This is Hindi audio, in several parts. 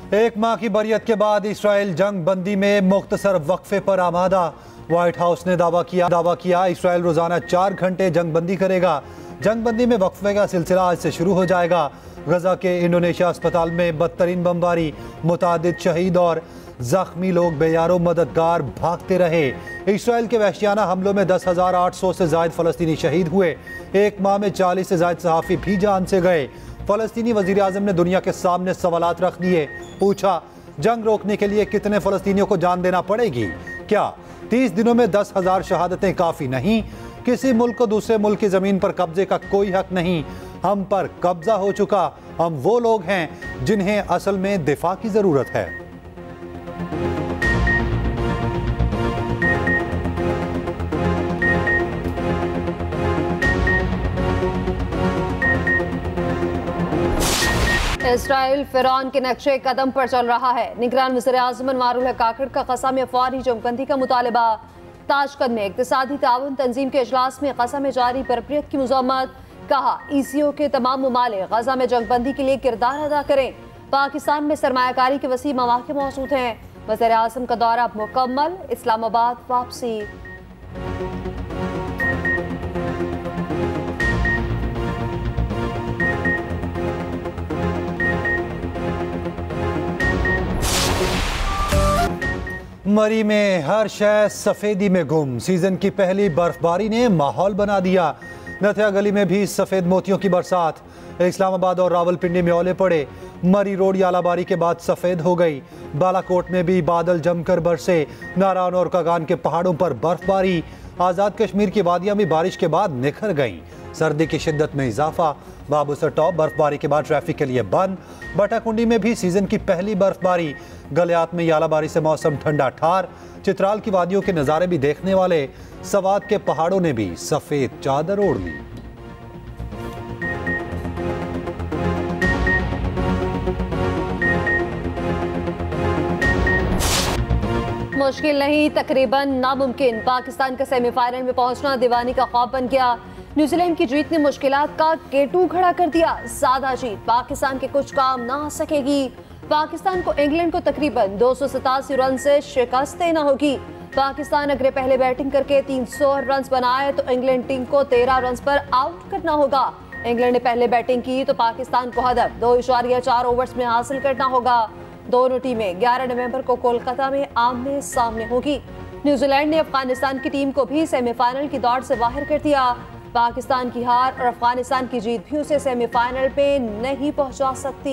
एक माह की बरियत के बाद इसराइल जंग बंदी में मुख्तसर वक्फे पर आमादा। व्हाइट हाउस ने दावा किया इसराइल रोजाना 4 घंटे जंग बंदी करेगा। जंग बंदी में वक्फे का सिलसिला आज से शुरू हो जाएगा। गजा के इंडोनेशिया अस्पताल में बदतरीन बमबारी, मुतादिद शहीद और जख्मी लोग बेयारो मददगार भागते रहे। इसराइल के वहशियाना हमलों में 10,800 से ज्यादा फलस्तीनी शहीद हुए। एक माह में 40 से ज्यादा सहाफ़ी भी जान से गए। फलस्तीनी वजीर आज़म ने दुनिया के सामने सवालात रख दिए। पूछा, जंग रोकने के लिए कितने फलस्तीनियों को जान देना पड़ेगी? क्या 30 दिनों में 10,000 शहादतें काफ़ी नहीं? किसी मुल्क को दूसरे मुल्क की ज़मीन पर कब्जे का कोई हक नहीं। हम पर कब्जा हो चुका। हम वो लोग हैं जिन्हें असल में दिफा की ज़रूरत है। इसराइल फिरौन के नक्शे कदम पर चल रहा है। निगरान वज़ीर-ए-आज़म अनवारुल हक काकड़ का क़सम फौरी जंगबंदी का मुतालबा। ताशकंद में इक़्तिसादी ताउन तंजीम के इजलास में क़सम जारी बरबरीत की मज़म्मत। कहा, ECO के तमाम ममालिक गजा में जंगबंदी के लिए किरदार अदा करें। पाकिस्तान में सरमायाकारी के वसी मौक़े मौजूद हैं। वज़ीर-ए-आज़म का दौरा मुकम्मल, इस्लामाबाद वापसी। मरी में हर शय सफेदी में गुम। सीजन की पहली बर्फबारी ने माहौल बना दिया। नथिया गली में भी सफेद मोतियों की बरसात। इस्लामाबाद और रावलपिंडी में ओले पड़े। मरी रोड यालाबारी के बाद सफेद हो गई। बालाकोट में भी बादल जमकर बरसे। नारायण और कागान के पहाड़ों पर बर्फबारी। आज़ाद कश्मीर की वादियां भी बारिश के बाद निखर गईं। सर्दी की शिद्दत में इजाफा। बाबूसर टॉप बर्फबारी के बाद ट्रैफिक के लिए बंद। बटाकुंडी में भी सीजन की पहली बर्फबारी। गलियात में यालाबारी से मौसम ठंडा ठार। चित्राल की वादियों के नज़ारे भी देखने वाले। सवात के पहाड़ों ने भी सफेद चादर ओढ़ ली। मुश्किल नहीं, तकरीबन नामुमकिन। पाकिस्तान का सेमीफाइनल में पहुंचना दीवानी का ख्वाब बन गया। न्यूजीलैंड की जीत ने मुश्किलात का केटू खड़ा कर दिया। सादा जीत पाकिस्तान के कुछ काम ना आ सकेगी। पाकिस्तान को इंग्लैंड को तकरीबन 287 रन से शिकस्त देना होगी। पाकिस्तान अगर पहले बैटिंग करके 300 रन बनाए तो इंग्लैंड टीम को 13 रन पर आउट करना होगा। इंग्लैंड ने पहले बैटिंग की तो पाकिस्तान को हदफ 2.4 ओवर्स में हासिल करना होगा। दोनों टीमें 11 नवंबर को कोलकाता में आमने सामने होगी। न्यूजीलैंड ने अफगानिस्तान की टीम को भी सेमीफाइनल की दौड़ से बाहर कर दिया। पाकिस्तान की हार और अफगानिस्तान की जीत भी उसे सेमीफाइनल पे नहीं पहुंचा सकती।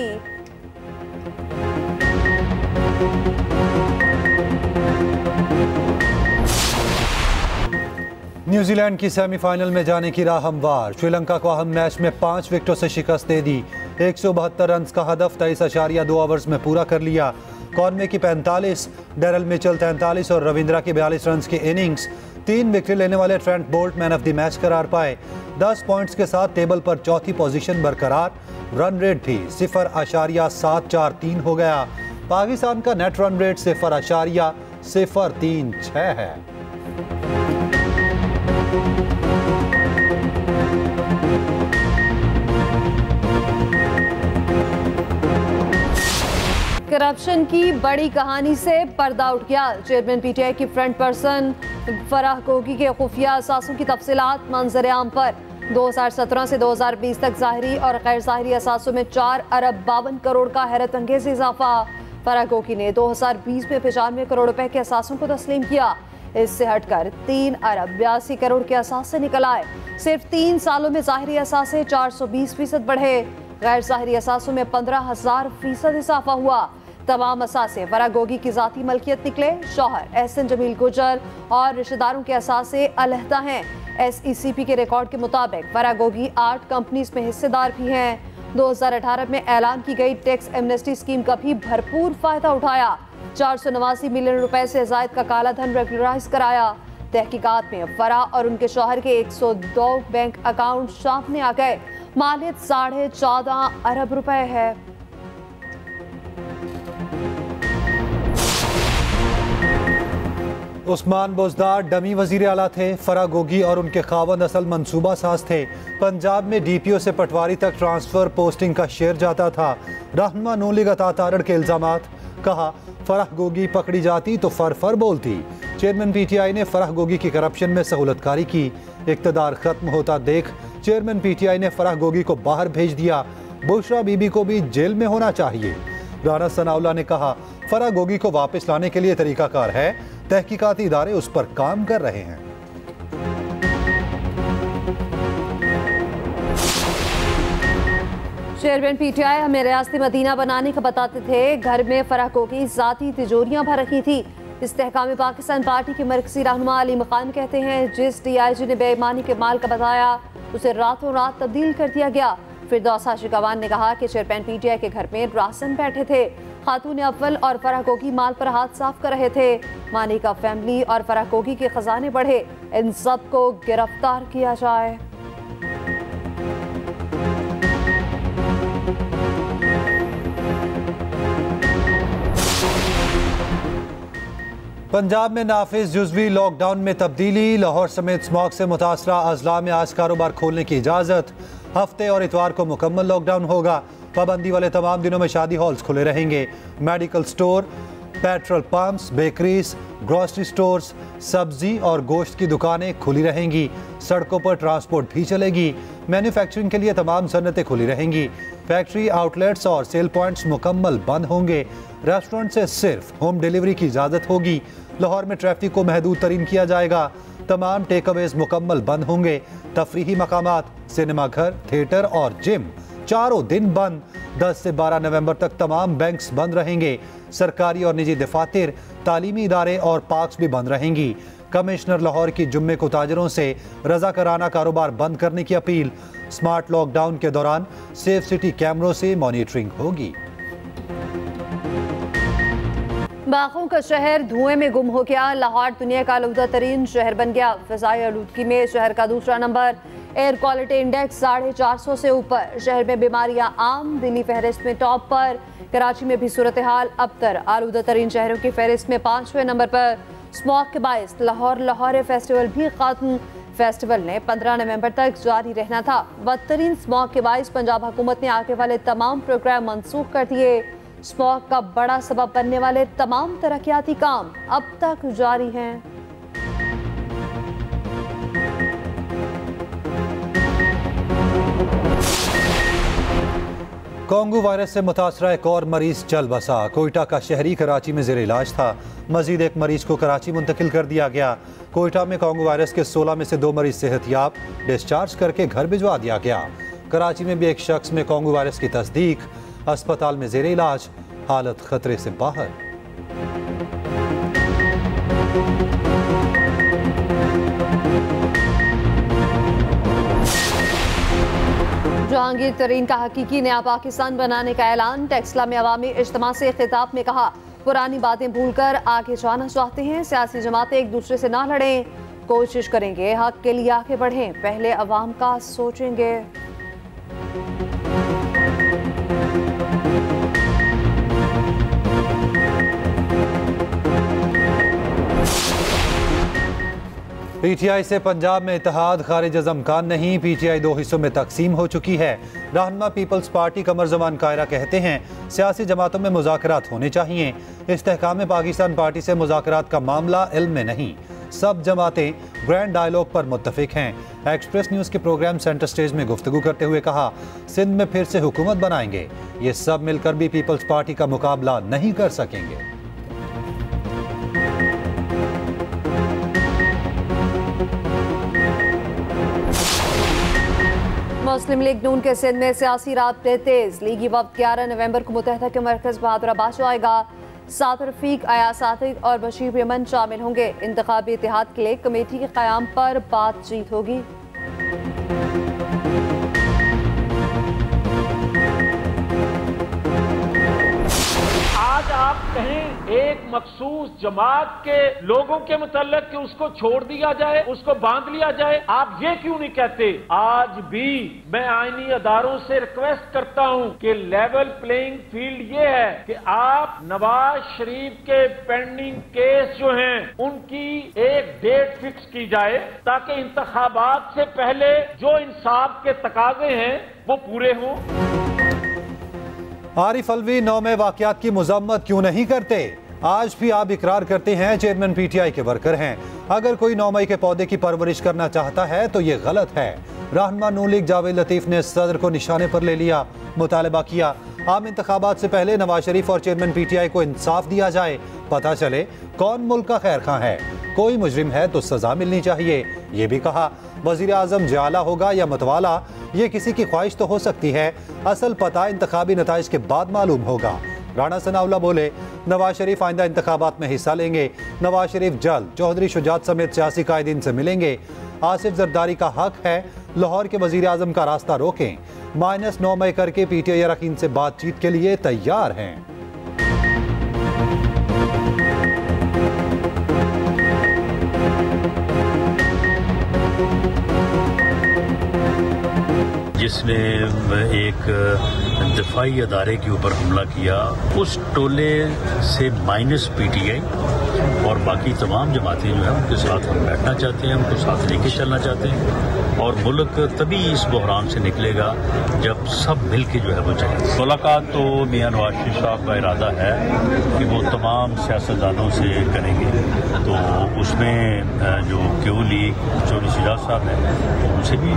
न्यूजीलैंड की सेमीफाइनल में जाने की राह हमवार। श्रीलंका को अहम मैच में 5 विकेटों से शिकस्त दे दी। 172 रन का हदफ 23.2 ओवर्स में पूरा कर लिया। कॉर्मे की 45, डेरल मिचेल 43 और रविंद्रा की 42 रन की इनिंग्स। 3 विकेट लेने वाले Trent Boult man of the match करार पाए। 10 पॉइंट्स के साथ टेबल पर चौथी पोजीशन बरकरार। रन रेट भी 0.743 हो गया। पाकिस्तान का नेट रन रेट 0.036 है। करप्शन की बड़ी कहानी से पर्दा उठ गया। चेयरमैन PTI की फ्रंट पर्सन फराह गोगी के खुफिया असासों की तफसीलात मंजर-ए-आम पर। 2017 से 2020 तक ज़ाहिरी और गैर ज़ाहिरी असासों में 4 अरब 52 करोड़ का हैरत अंगेज इजाफा। फराह गोगी ने 2020 में 95 करोड़ रुपए के असासों को तस्लीम किया। इससे हटकर 3 अरब 82 करोड़ के असासे निकल आए। सिर्फ 3 सालों में ज़ाहिरी असासे 420% बढ़े। गैर ज़ाहिरी असासों में 15,000% इजाफा हुआ। तमाम असासे फराह गोगी की ज़ाती मलकियत निकले। शौहर एहसन जमील गुजर और रिश्तेदारों के असासे अलहदा हैं। SECP के रिकॉर्ड के मुताबिक फराह गोगी 8 कंपनीज में हिस्सेदार भी हैं। 2018 में ऐलान की गई टैक्स एमनेस्टी स्कीम का भी भरपूर फायदा उठाया। 489 मिलियन रुपए से ज़ायद का काला धन रेगुलराइज कराया। तहकीकात में फराह और उनके शौहर के 102 बैंक अकाउंट सामने आ गए। मालियत 14.5 अरब रुपए है। उस्मान बोजदार डमी वजीर आला थे। फराह गोगी और उनके खावंद असल मंसूबा साज थे। पंजाब में डीपीओ से पटवारी तक ट्रांसफर पोस्टिंग का शेयर जाता था। रहनुमा नून लीग अता तारड़ के इल्जामात। कहा फराह गोगी पकड़ी जाती तो फर बोलती। चेयरमैन पीटीआई ने फराह गोगी की करप्शन में सहूलतकारी की। इक़्तिदार खत्म होता देख चेयरमैन पीटीआई ने फराह गोगी को बाहर भेज दिया। बुशरा बीबी को भी जेल में होना चाहिए। राना सनाउल्लाह ने कहा फराह गोगी को वापस लाने के लिए तरीकाकार है। तहकीकाती इदारे उस पर काम कर रहे हैं। चेयरमैन पीटीआई हमें रियासती मदीना बनाने का बताते थे। घर में फराह गोगी जाती तिजोरियां भर रखी थी। इस्तेहकाम पाकिस्तान पार्टी के मरकजी रहनुमा अली मकान कहते हैं जिस डीआईजी ने बेईमानी के माल का बताया उसे रातों रात तब्दील कर दिया गया। फिरदौस आशिकवान ने कहा कि चेयरमैन पीटीआई के घर में रासन बैठे थे। खातून अव्वल और फराह गोगी माल पर हाथ साफ कर रहे थे। मानी का फैमिली और फराह गोगी के खजाने बढ़े। इन सब को गिरफ्तार किया जाए। पंजाब में नाफिज जुज़वी लॉकडाउन में तब्दीली। लाहौर समेत स्मॉग से मुतासरा अजला में आज कारोबार खोलने की इजाज़त। हफ्ते और इतवार को मुकम्मल लॉकडाउन होगा। पाबंदी वाले तमाम दिनों में शादी हॉल्स खुले रहेंगे। Medical store, petrol pumps, bakeries, grocery stores, सब्जी और गोश्त की दुकानें खुली रहेंगी। सड़कों पर ट्रांसपोर्ट भी चलेगी। मैन्युफैक्चरिंग के लिए तमाम सन्नतें खुली रहेंगी। फैक्ट्री आउटलेट्स और सेल पॉइंट्स मुकम्मल बंद होंगे। रेस्टोरेंट से सिर्फ होम डिलीवरी की इजाज़त होगी। लाहौर में ट्रैफिक को महदूद तरीन किया जाएगा। तमाम टेकअवेज मुकम्मल बंद होंगे। तफरीही मकामात, सिनेमा घर, थिएटर और जिम चारों दिन बंद। 10 से 12 नवंबर तक तमाम बैंक्स बंद रहेंगे। सरकारी और निजी दफातर, तालीमी इदारे और पार्क्स भी बंद रहेंगी। कमिश्नर लाहौर की जुम्मे को ताजरों से रजाकाराना कारोबार बंद करने की अपील। स्मार्ट लॉकडाउन के दौरान सेफ सिटी कैमरों से मॉनिटरिंग होगी। बागों का शहर धुएं में गुम हो गया। लाहौर दुनिया का आलूदा तरीन शहर बन गया। फिजाई आलूदगी में शहर का दूसरा नंबर। एयर क्वालिटी इंडेक्स 450 से ऊपर। शहर में बीमारियां आम। दिल्ली फहरिस्त में टॉप पर। कराची में भी सूरत हाल अबतर। आलूदा तरीन शहरों की फहरिस्त में 5वें नंबर पर। स्मॉग के बायस लाहौर फेस्टिवल भी खत्म। फेस्टिवल ने 15 नवंबर तक जारी रहना था। बदतरीन स्मॉग के बायस पंजाब हुकूमत ने आगे वाले तमाम प्रोग्राम मनसूख कर दिए। स्मॉग का बड़ा सबब बनने वाले तमाम तरक्याती काम अब तक जारी हैं। कोंगू वायरस से मुतासरा एक और मरीज चल बसा। कोयटा का शहरी कराची में जेर इलाज था। मजीद एक मरीज को कराची मुंतकिल कर दिया गया। कोयटा में कोंगू वायरस के 16 में से 2 मरीज सेहतयाब डिस्चार्ज करके घर भिजवा दिया गया। कराची में भी एक शख्स में कोंगू वायरस की तस्दीक। अस्पताल में जेर इलाज, हालत खतरे से बाहर। जहांगीर तरीन का हकीकी नया पाकिस्तान बनाने का ऐलान। टेक्सला में अवामी इज्तिमा से खिताब में कहा पुरानी बातें भूलकर आगे जाना चाहते हैं। सियासी जमातें एक दूसरे से ना लड़ें, कोशिश करेंगे हक के लिए आगे बढ़ें, पहले अवाम का सोचेंगे। पीटीआई से पंजाब में इत्तेहाद खारिज अज़ इम्कान नहीं। पीटीआई 2 हिस्सों में तकसीम हो चुकी है। रहनुमा पीपल्स पार्टी कमर ज़मान कायरा कहते हैं सियासी जमातों में मुज़ाकरात होने चाहिए। इस्तेहकाम पाकिस्तान पार्टी से मुज़ाकरात का मामला इल्म में नहीं। सब जमातें ग्रैंड डायलॉग पर मुत्तफिक हैं। एक्सप्रेस न्यूज़ के प्रोग्राम सेंटर स्टेज में गुफ्तगू करते हुए कहा सिंध में फिर से हुकूमत बनाएंगे। ये सब मिलकर भी पीपल्स पार्टी का मुकाबला नहीं कर सकेंगे। मुस्लिम लीग नून के सिंध में सियासी राब्ते तेज। लीगी वफ्द 11 नवंबर को मुत्तहदा के मरकज बहादुराबाद जाएगा। साद रफीक, अया सादिक और बशीर यमन शामिल होंगे। इंतखाबी इत्तेहाद के लिए कमेटी के क़याम पर बातचीत होगी। आज आप आप कहें एक मखसूस जमात के लोगों के मुतल्लिक कि उसको छोड़ दिया जाए, उसको बांध लिया जाए, आप ये क्यों नहीं कहते? आज भी मैं आईनी अदारों से रिक्वेस्ट करता हूं कि लेवल प्लेइंग फील्ड ये है कि आप नवाज शरीफ के पेंडिंग केस जो हैं उनकी एक डेट फिक्स की जाए ताकि इंतखाबात से पहले जो इंसाफ के तकाजे हैं वो पूरे हों। आरिफ अलवी 9 में वाकयात की मजम्मत क्यों नहीं करते? आज भी आप इकरार करते हैं चेयरमैन पीटीआई के वर्कर हैं। अगर कोई 9 मई के पौधे की परवरिश करना चाहता है तो ये गलत है। रहनुमा नून लीग जावेद लतीफ ने सदर को निशाने पर ले लिया, मुतालबा किया आम इंतखाबात से पहले नवाज शरीफ और चेयरमैन पीटीआई को इंसाफ दिया जाए, पता चले कौन मुल्क का खैर खां है। कोई मुजरिम है तो सजा मिलनी चाहिए। ये भी कहा वजीर आजम जाला होगा या मतवाला, ये किसी की ख्वाहिश तो हो सकती है, असल पता इंतखाबी नताइज के बाद मालूम होगा। राणा सनाउल्लाह बोले नवाज शरीफ आइंदा इंतखाबात में हिस्सा लेंगे। नवाज शरीफ जल्द चौधरी शुजात समेत सियासी कायदीन से मिलेंगे। आसिफ जरदारी का हक है लाहौर के वजीर आजम का रास्ता रोकें। -9 मई करके पीटीआई अरकान से बातचीत के लिए तैयार हैं। जिसने एक दिफाई अदारे के ऊपर हमला किया, उस टोले से माइनस पीटीआई और बाकी तमाम जमातें जो है उनके साथ हम बैठना चाहते हैं, उनको साथ लेके चलना चाहते हैं और मुल्क तभी इस बहरान से निकलेगा जब सब मिल के जो है वो चले। मुलाकात तो मियां नवाज शरीफ साहब का इरादा है कि वो तमाम सियासतदानों से करेंगे, तो उसमें जो क्यू लीग चौधरी शुजात साहब हैं उनसे भी।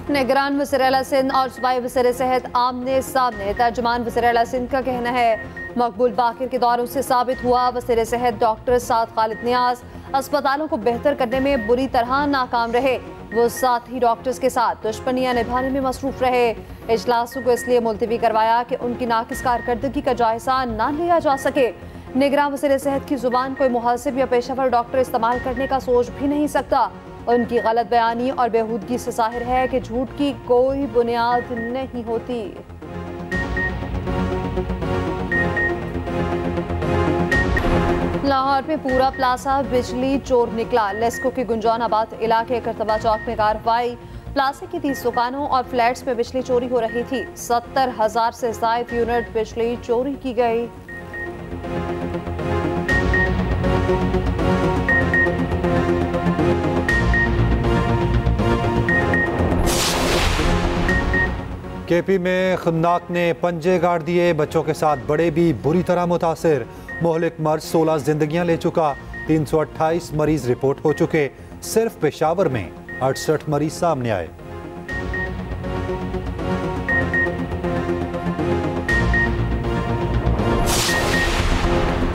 निगरान वज़ीर आला सिंध और सूबाई वज़ीर सेहत आमने सामने। तर्जुमान वज़ीर आला सिंध का कहना है मकबूल बाकिर के दौरों से साबित हुआ वज़ीर सेहत डॉक्टर साद खालिद नियाज अस्पतालों को बेहतर करने में बुरी तरह नाकाम रहे। वो साथी डॉक्टर्स के साथ दुश्मनियां निभाने में मसरूफ रहे। इजलासों को इसलिए मुलतवी करवाया कि उनकी नाकिस कारकर्दगी का जायजा ना लिया जा सके। निगरान वज़ीर सेहत की जुबान कोई मुहसिब या पेशावर डॉक्टर इस्तेमाल करने का सोच भी नहीं सकता। उनकी गलत बयानी और बेहूदगी से जाहिर है कि झूठ की कोई बुनियाद नहीं होती। लाहौर में पूरा प्लाजा बिजली चोर निकला। लेस्को के गुंजानाबाद इलाके करतबा चौक में कार्रवाई। प्लाजा की 30 दुकानों और फ्लैट्स में बिजली चोरी हो रही थी। 70,000 से ज़ायद यूनिट बिजली चोरी की गई। केपी में खन्नाक ने पंजे गाड़ दिए। बच्चों के साथ बड़े भी बुरी तरह मुतासिर। मोहलिक मर्ज 16 जिंदगियां ले चुका। 328 मरीज रिपोर्ट हो चुके। सिर्फ पेशावर में 68 मरीज सामने आए।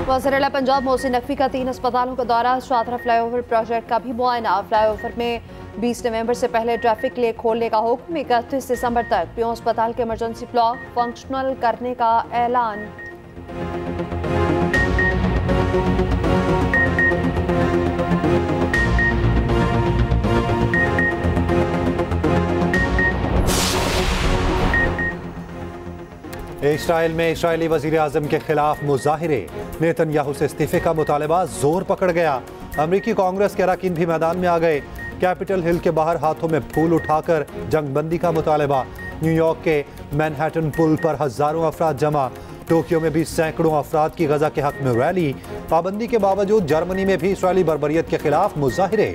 वज़ीर आला पंजाब मोहसिन नकवी का 3 अस्पतालों का दौरा। शाहतरा फ्लाईओवर प्रोजेक्ट का भी मुआयना। फ्लाईओवर में 20 नवंबर से पहले ट्रैफिक लेक खोलने का हुक्म। 31 दिसंबर तक पियों अस्पताल के इमरजेंसी ब्लॉक फंक्शनल करने का ऐलान। इस्राइल में इस्राइली वजीर आजम के खिलाफ मुजाहिरे। नेतन्याहू से इस्तीफे का मुतालबा जोर पकड़ गया। अमरीकी कांग्रेस के अरकान भी मैदान में आ गए। कैपिटल हिल के बाहर हाथों में फूल उठाकर जंगबंदी का मुतालबा। न्यूयॉर्क के मैनहट्टन पुल पर हजारों अफराद जमा। टोक्यो में भी सैकड़ों अफराद की गजा के हक में रैली। पाबंदी के बावजूद जर्मनी में भी इस्राइली बर्बरियत के खिलाफ मुजाहिरे।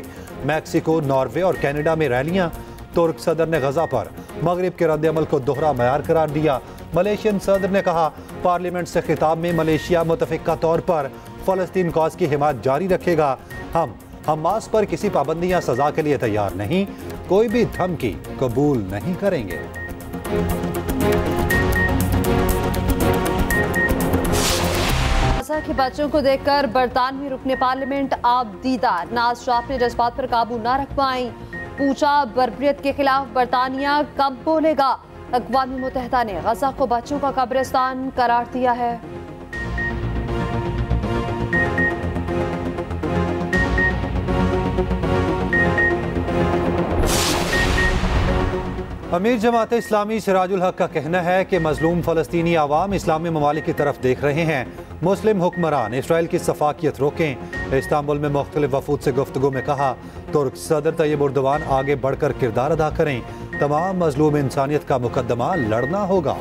मैक्सिको, नॉर्वे और कनाडा में रैलियां। तुर्क सदर ने गजा पर मगरिब के रद्द-ए-अमल को दोहरा मयार करार दिया। मलेशियन सदर ने कहा पार्लियामेंट से खिताब में मलेशिया मुतफिका तौर पर फलस्तीन कॉज की हिमायत जारी रखेगा। हम हमास पर किसी पाबंदी या सजा के लिए तैयार नहीं, कोई भी धमकी कबूल नहीं करेंगे। गाजा के बच्चों को देखकर बरतानवी रुकने पार्लियामेंट आप दीदार। नाज शरीफ ने जज्बात पर काबू ना रख पाई। पूछा बर्बरियत के खिलाफ बरतानिया कब बोलेगा। अक़वाम मुत्तहिदा ने गजा को बच्चों का कब्रिस्तान करार दिया है। अमीर जमात इस्लामी सिराजुल हक का कहना है कि मजलूम फ़लस्तीनी आवाम इस्लामी ममालिक की तरफ देख रहे हैं। मुस्लिम हुक्मरान इसराइल की सफाकियत रोकें। इस्तांबुल में मुख्तलिफ वफूद से गुफ्तगू में कहा, तुर्क सदर तैयब उर्दवान आगे बढ़कर किरदार अदा करें। तमाम मजलूम इंसानियत का मुकदमा लड़ना होगा।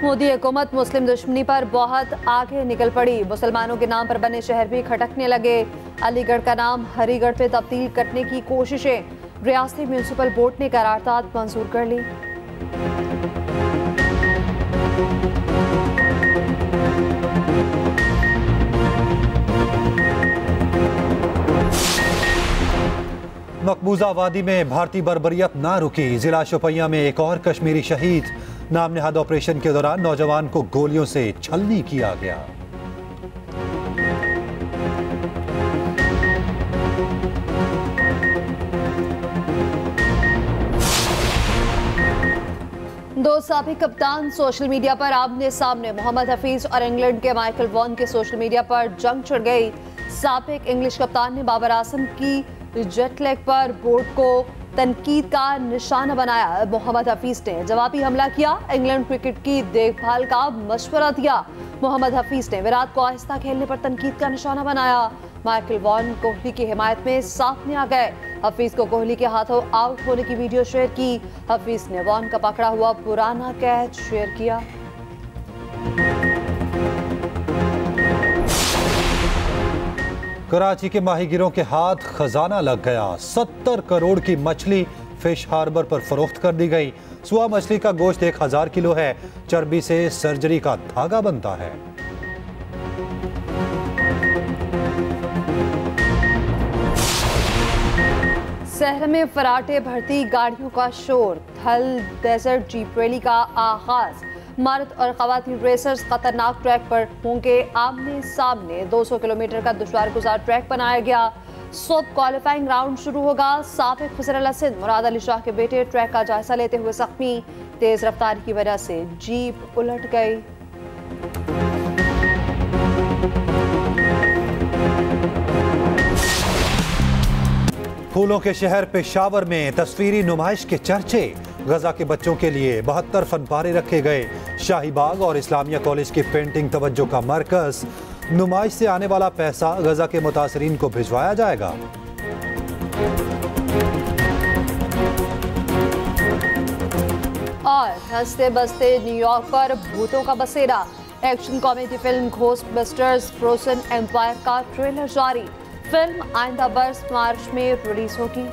मोदी हुकूमत मुस्लिम दुश्मनी पर बहुत आगे निकल पड़ी। मुसलमानों के नाम पर बने शहर भी खटकने लगे। अलीगढ़ का नाम हरिगढ़ पे तब्दील करने की कोशिशें। रियासती म्यूनिसिपल बोर्ड ने करारदाद मंजूर कर ली। मकबूजा वादी में भारतीय बर्बरियत ना रुकी। जिला शोपियां में एक और कश्मीरी शहीद। नाम नेहाद ऑपरेशन के दौरान नौजवान को गोलियों से छलनी किया गया। दो साबिक कप्तान सोशल मीडिया पर आमने सामने। मोहम्मद हफीज और इंग्लैंड के माइकल वॉन के सोशल मीडिया पर जंग छिड़ गई। साबिक इंग्लिश कप्तान ने बाबर आजम की जेट लैग पर बोर्ड को तनकीद का निशाना बनाया। मोहम्मद हफीज ने जवाबी हमला किया। इंग्लैंड क्रिकेट की देखभाल का मशवरा दिया। मोहम्मद हफीज ने विराट को आहिस्ता खेलने पर तनकीद का निशाना बनाया। माइकल वॉन कोहली की हिमायत में सामने आ गए। हफीज को कोहली के हाथों आउट होने की वीडियो शेयर की। हफीज ने वॉन का पकड़ा हुआ पुराना कैच शेयर किया। कराची के माहीगिरों के हाथ खजाना लग गया। 70 करोड़ की मछली फिश हार्बर पर फरोख्त कर दी गई। सुआ मछली का गोश्त 1000 किलो है। चर्बी से सर्जरी का धागा बनता है। शहर में फराटे भरती गाड़ियों का शोर। थल डेजर्ट जीप रैली का आगाज। मर्द और खवातीन रेसर्स खतरनाक ट्रैक पर होंगे आमने सामने। 200 किलोमीटर का दुश्वार गुजार ट्रैक बनाया गया। सुबह क्वालिफाइंग राउंड शुरू होगा। साबिक वज़ीर आला सिंध मुराद अली शाह के बेटे ट्रैक का जायजा लेते हुए जख्मी। तेज रफ्तारी की वजह से जीप उलट गई। फूलों के शहर पेशावर में तस्वीरी नुमाइश के चर्चे। गजा के बच्चों के लिए 72 फनपारे रखे गए। शाही बाग और इस्लामिया कॉलेज की पेंटिंग तवज्जो का मरकज। नुमाइश से आने वाला पैसा गजा के मुतासरीन को भिजवाया जाएगा। और हंसते बसते न्यूयॉर्क पर भूतों का बसेरा। Action comedy film Ghostbusters Frozen Empire का ट्रेलर जारी। फिल्म आइंदा बरस मार्च में रिलीज होगी।